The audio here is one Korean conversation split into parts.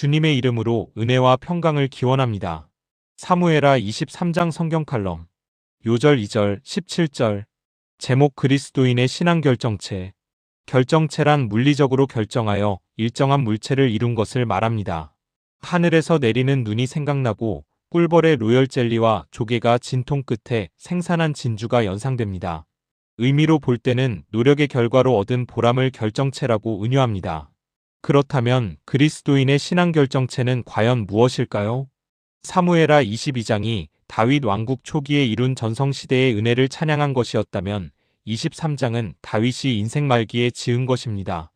주님의 이름으로 은혜와 평강을 기원합니다. 사무엘하 23장 성경 칼럼. 요절 2절 17절. 제목 그리스도인의 신앙 결정체. 결정체란 물리적으로 결정하여 일정한 물체를 이룬 것을 말합니다. 하늘에서 내리는 눈이 생각나고 꿀벌의 로열 젤리와 조개가 진통 끝에 생산한 진주가 연상됩니다. 의미로 볼 때는 노력의 결과로 얻은 보람을 결정체라고 은유합니다. 그렇다면 그리스도인의 신앙 결정체는 과연 무엇일까요? 사무엘하 22장이 다윗 왕국 초기에 이룬 전성시대의 은혜를 찬양한 것이었다면 23장은 다윗이 인생 말기에 지은 것입니다.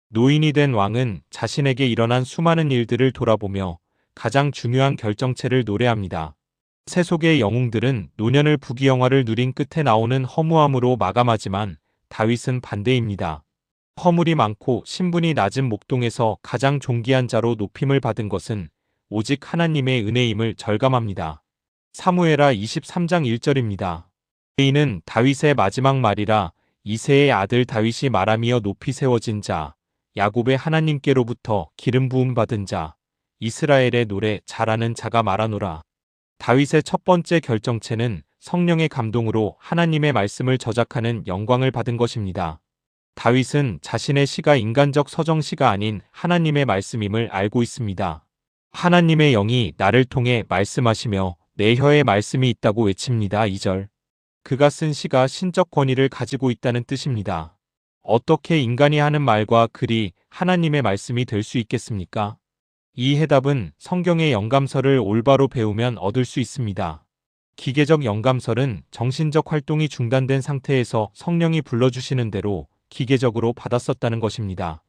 노인이 된 왕은 자신에게 일어난 수많은 일들을 돌아보며 가장 중요한 결정체를 노래합니다. 세속의 영웅들은 노년을 부귀영화를 누린 끝에 나오는 허무함으로 마감하지만 다윗은 반대입니다. 허물이 많고 신분이 낮은 목동에서 가장 존귀한 자로 높임을 받은 것은 오직 하나님의 은혜임을 절감합니다. 사무엘하 23장 1절입니다. 이는 다윗의 마지막 말이라 이새의 아들 다윗이 말하며 높이 세워진 자, 야곱의 하나님께로부터 기름 부음 받은 자, 이스라엘의 노래 잘하는 자가 말하노라. 다윗의 첫 번째 결정체는 성령의 감동으로 하나님의 말씀을 저작하는 영광을 받은 것입니다. 다윗은 자신의 시가 인간적 서정시가 아닌 하나님의 말씀임을 알고 있습니다. 하나님의 영이 나를 통해 말씀하시며 내 혀에 말씀이 있다고 외칩니다. 2절. 그가 쓴 시가 신적 권위를 가지고 있다는 뜻입니다. 어떻게 인간이 하는 말과 글이 하나님의 말씀이 될 수 있겠습니까? 이 해답은 성경의 영감설을 올바로 배우면 얻을 수 있습니다. 기계적 영감설은 정신적 활동이 중단된 상태에서 성령이 불러주시는 대로 기계적으로 받았었다는 것입니다.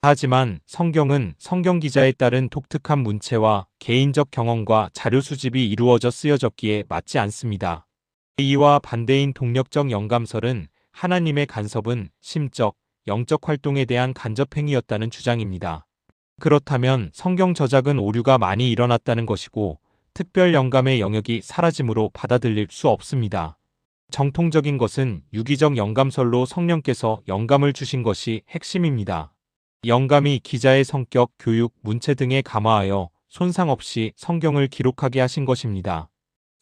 하지만 성경은 성경 기자에 따른 독특한 문체와 개인적 경험과 자료 수집이 이루어져 쓰여졌기에 맞지 않습니다. 이와 반대인 동력적 영감설은 하나님의 간섭은 심적, 영적 활동에 대한 간접행위였다는 주장입니다. 그렇다면 성경 저작은 오류가 많이 일어났다는 것이고 특별 영감의 영역이 사라짐으로 받아들일 수 없습니다. 정통적인 것은 유기적 영감설로 성령께서 영감을 주신 것이 핵심입니다. 영감이 기자의 성격, 교육, 문체 등에 감화하여 손상 없이 성경을 기록하게 하신 것입니다.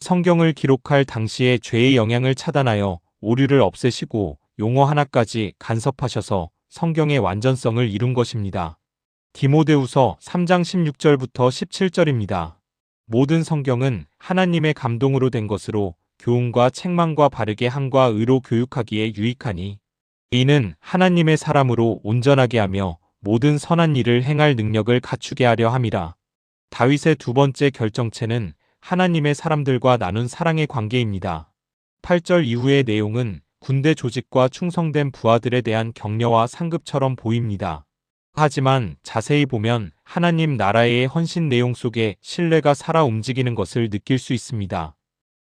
성경을 기록할 당시의 죄의 영향을 차단하여 오류를 없애시고 용어 하나까지 간섭하셔서 성경의 완전성을 이룬 것입니다. 디모데후서 3장 16절부터 17절입니다. 모든 성경은 하나님의 감동으로 된 것으로 교훈과 책망과 바르게 함과 의로 교육하기에 유익하니 이는 하나님의 사람으로 온전하게 하며 모든 선한 일을 행할 능력을 갖추게 하려 함이라. 다윗의 두 번째 결정체는 하나님의 사람들과 나눈 사랑의 관계입니다. 8절 이후의 내용은 군대 조직과 충성된 부하들에 대한 격려와 상급처럼 보입니다. 하지만 자세히 보면 하나님 나라의 헌신 내용 속에 신뢰가 살아 움직이는 것을 느낄 수 있습니다.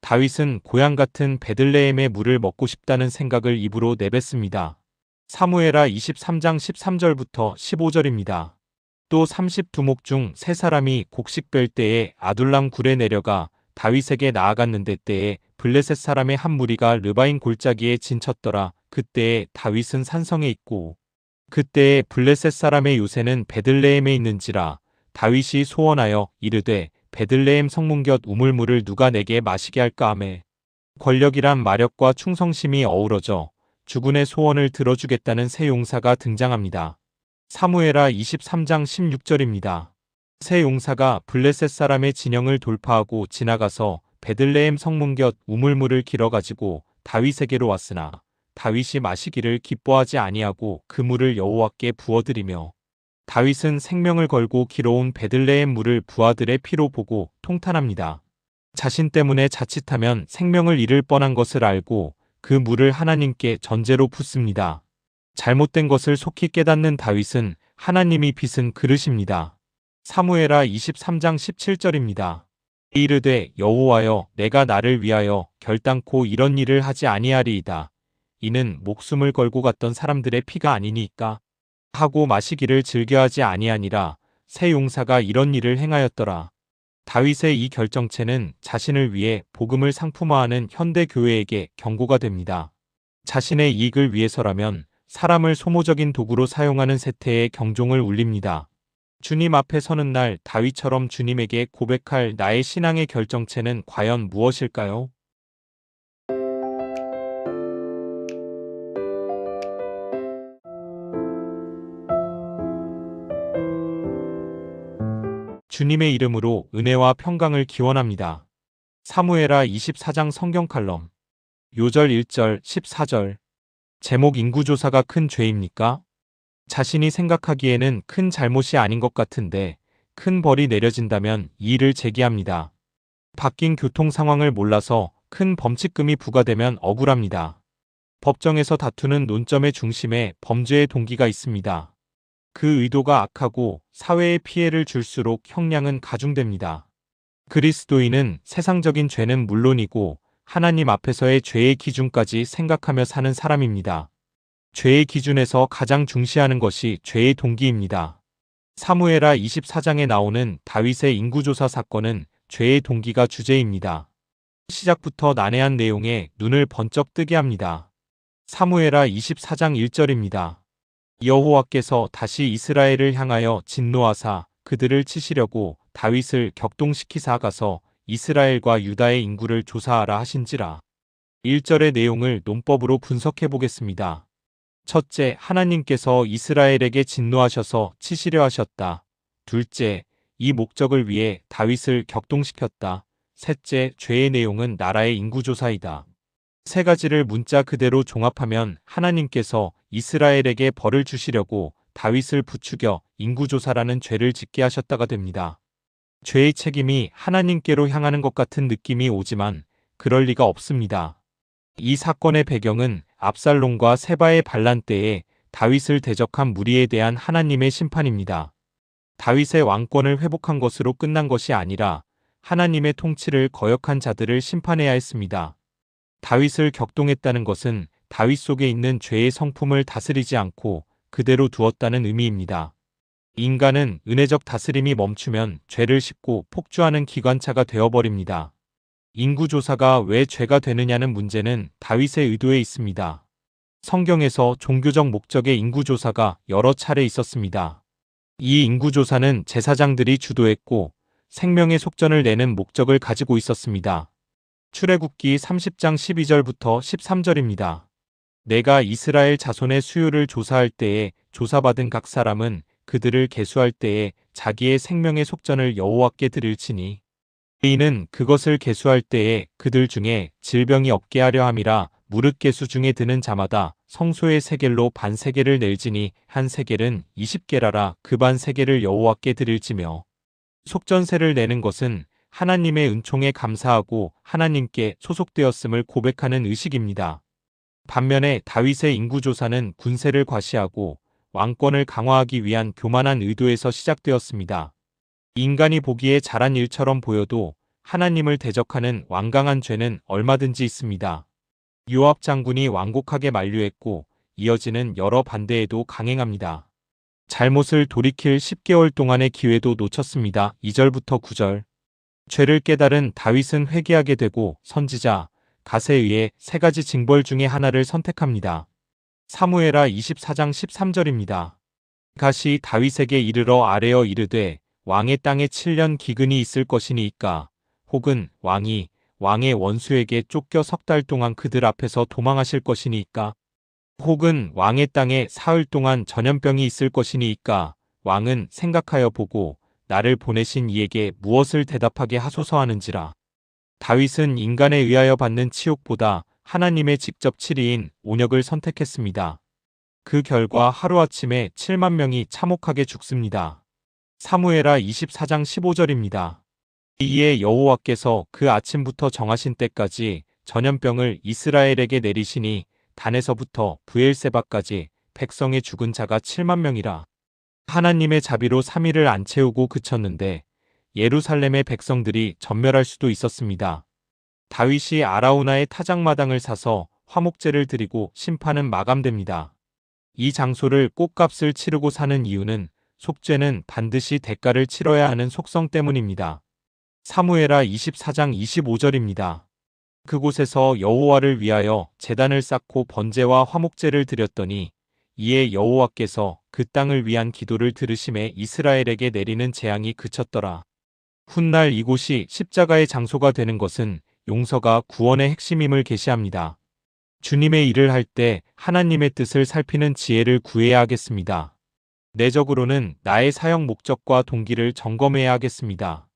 다윗은 고향 같은 베들레헴의 물을 먹고 싶다는 생각을 입으로 내뱉습니다. 사무엘하 23장 13절부터 15절입니다. 또 32목 중 세 사람이 곡식 뺄 때에 아둘람 굴에 내려가 다윗에게 나아갔는데 때에 블레셋 사람의 한 무리가 르바임 골짜기에 진쳤더라. 그때에 다윗은 산성에 있고 그때에 블레셋 사람의 요새는 베들레헴에 있는지라. 다윗이 소원하여 이르되 베들레헴 성문 곁 우물물을 누가 내게 마시게 할까 하매 권력이란 마력과 충성심이 어우러져 주군의 소원을 들어주겠다는 새 용사가 등장합니다. 사무엘하 23장 16절입니다. 새 용사가 블레셋 사람의 진영을 돌파하고 지나가서 베들레헴 성문 곁 우물물을 길어가지고 다윗에게로 왔으나 다윗이 마시기를 기뻐하지 아니하고 그 물을 여호와께 부어드리며 다윗은 생명을 걸고 길어온 베들레헴 물을 부하들의 피로 보고 통탄합니다. 자신 때문에 자칫하면 생명을 잃을 뻔한 것을 알고 그 물을 하나님께 전제로 붓습니다. 잘못된 것을 속히 깨닫는 다윗은 하나님이 빚은 그릇입니다. 사무엘하 23장 17절입니다. 이르되 여호와여 내가 나를 위하여 결단코 이런 일을 하지 아니하리이다. 이는 목숨을 걸고 갔던 사람들의 피가 아니니까 하고 마시기를 즐겨하지 아니하니라. 새 용사가 이런 일을 행하였더라. 다윗의 이 결정체는 자신을 위해 복음을 상품화하는 현대 교회에게 경고가 됩니다. 자신의 이익을 위해서라면 사람을 소모적인 도구로 사용하는 세태에 경종을 울립니다. 주님 앞에 서는 날 다윗처럼 주님에게 고백할 나의 신앙의 결정체는 과연 무엇일까요? 주님의 이름으로 은혜와 평강을 기원합니다. 사무엘하 24장 성경 칼럼. 요절 1절 14절. 제목 인구조사가 큰 죄입니까? 자신이 생각하기에는 큰 잘못이 아닌 것 같은데 큰 벌이 내려진다면 이의를 제기합니다. 바뀐 교통 상황을 몰라서 큰 범칙금이 부과되면 억울합니다. 법정에서 다투는 논점의 중심에 범죄의 동기가 있습니다. 그 의도가 악하고 사회에 피해를 줄수록 형량은 가중됩니다. 그리스도인은 세상적인 죄는 물론이고 하나님 앞에서의 죄의 기준까지 생각하며 사는 사람입니다. 죄의 기준에서 가장 중시하는 것이 죄의 동기입니다. 사무엘하 24장에 나오는 다윗의 인구조사 사건은 죄의 동기가 주제입니다. 시작부터 난해한 내용에 눈을 번쩍 뜨게 합니다. 사무엘하 24장 1절입니다. 여호와께서 다시 이스라엘을 향하여 진노하사 그들을 치시려고 다윗을 격동시키사 가서 이스라엘과 유다의 인구를 조사하라 하신지라. 1절의 내용을 논법으로 분석해 보겠습니다. 첫째, 하나님께서 이스라엘에게 진노하셔서 치시려 하셨다. 둘째, 이 목적을 위해 다윗을 격동시켰다. 셋째, 죄의 내용은 나라의 인구조사이다. 세 가지를 문자 그대로 종합하면 하나님께서 이스라엘에게 벌을 주시려고 다윗을 부추겨 인구조사라는 죄를 짓게 하셨다가 됩니다. 죄의 책임이 하나님께로 향하는 것 같은 느낌이 오지만 그럴 리가 없습니다. 이 사건의 배경은 압살롬과 세바의 반란 때에 다윗을 대적한 무리에 대한 하나님의 심판입니다. 다윗의 왕권을 회복한 것으로 끝난 것이 아니라 하나님의 통치를 거역한 자들을 심판해야 했습니다. 다윗을 격동했다는 것은 다윗 속에 있는 죄의 성품을 다스리지 않고 그대로 두었다는 의미입니다. 인간은 은혜적 다스림이 멈추면 죄를 싣고 폭주하는 기관차가 되어버립니다. 인구조사가 왜 죄가 되느냐는 문제는 다윗의 의도에 있습니다. 성경에서 종교적 목적의 인구조사가 여러 차례 있었습니다. 이 인구조사는 제사장들이 주도했고 생명의 속전을 내는 목적을 가지고 있었습니다. 출애굽기 30장 12절부터 13절입니다. 내가 이스라엘 자손의 수요를 조사할 때에 조사받은 각 사람은 그들을 계수할 때에 자기의 생명의 속전을 여호와께 드릴지니 이는 그것을 계수할 때에 그들 중에 질병이 없게 하려 함이라. 무릇 계수 중에 드는 자마다 성소의 세겔로 반 세겔을 낼지니 한 세겔은 20게라라. 그 반 세겔을 여호와께 드릴지며. 속전세를 내는 것은 하나님의 은총에 감사하고 하나님께 소속되었음을 고백하는 의식입니다. 반면에 다윗의 인구조사는 군세를 과시하고 왕권을 강화하기 위한 교만한 의도에서 시작되었습니다. 인간이 보기에 잘한 일처럼 보여도 하나님을 대적하는 완강한 죄는 얼마든지 있습니다. 요압 장군이 완곡하게 만류했고 이어지는 여러 반대에도 강행합니다. 잘못을 돌이킬 10개월 동안의 기회도 놓쳤습니다. 2절부터 9절. 죄를 깨달은 다윗은 회개하게 되고 선지자 갓에 의해 세 가지 징벌 중에 하나를 선택합니다. 사무엘하 24장 13절입니다. 갓이 다윗에게 이르러 아뢰어 이르되 왕의 땅에 7년 기근이 있을 것이니이까 혹은 왕이 왕의 원수에게 쫓겨 석 달 동안 그들 앞에서 도망하실 것이니이까 혹은 왕의 땅에 사흘 동안 전염병이 있을 것이니이까 왕은 생각하여 보고 나를 보내신 이에게 무엇을 대답하게 하소서 하는지라. 다윗은 인간에 의하여 받는 치욕보다 하나님의 직접 치리인 온역을 선택했습니다. 그 결과 하루아침에 7만 명이 참혹하게 죽습니다. 사무엘하 24장 15절입니다. 이에 여호와께서 그 아침부터 정하신 때까지 전염병을 이스라엘에게 내리시니 단에서부터 브엘세바까지 백성의 죽은 자가 7만 명이라. 하나님의 자비로 3일을 안 채우고 그쳤는데 예루살렘의 백성들이 전멸할 수도 있었습니다. 다윗이 아라우나의 타작마당을 사서 화목제를 드리고 심판은 마감됩니다. 이 장소를 꽃값을 치르고 사는 이유는 속죄는 반드시 대가를 치러야 하는 속성 때문입니다. 사무엘하 24장 25절입니다. 그곳에서 여호와를 위하여 제단을 쌓고 번제와 화목제를 드렸더니 이에 여호와께서 그 땅을 위한 기도를 들으심에 이스라엘에게 내리는 재앙이 그쳤더라. 훗날 이곳이 십자가의 장소가 되는 것은 용서가 구원의 핵심임을 계시합니다. 주님의 일을 할 때 하나님의 뜻을 살피는 지혜를 구해야 하겠습니다. 내적으로는 나의 사역 목적과 동기를 점검해야 하겠습니다.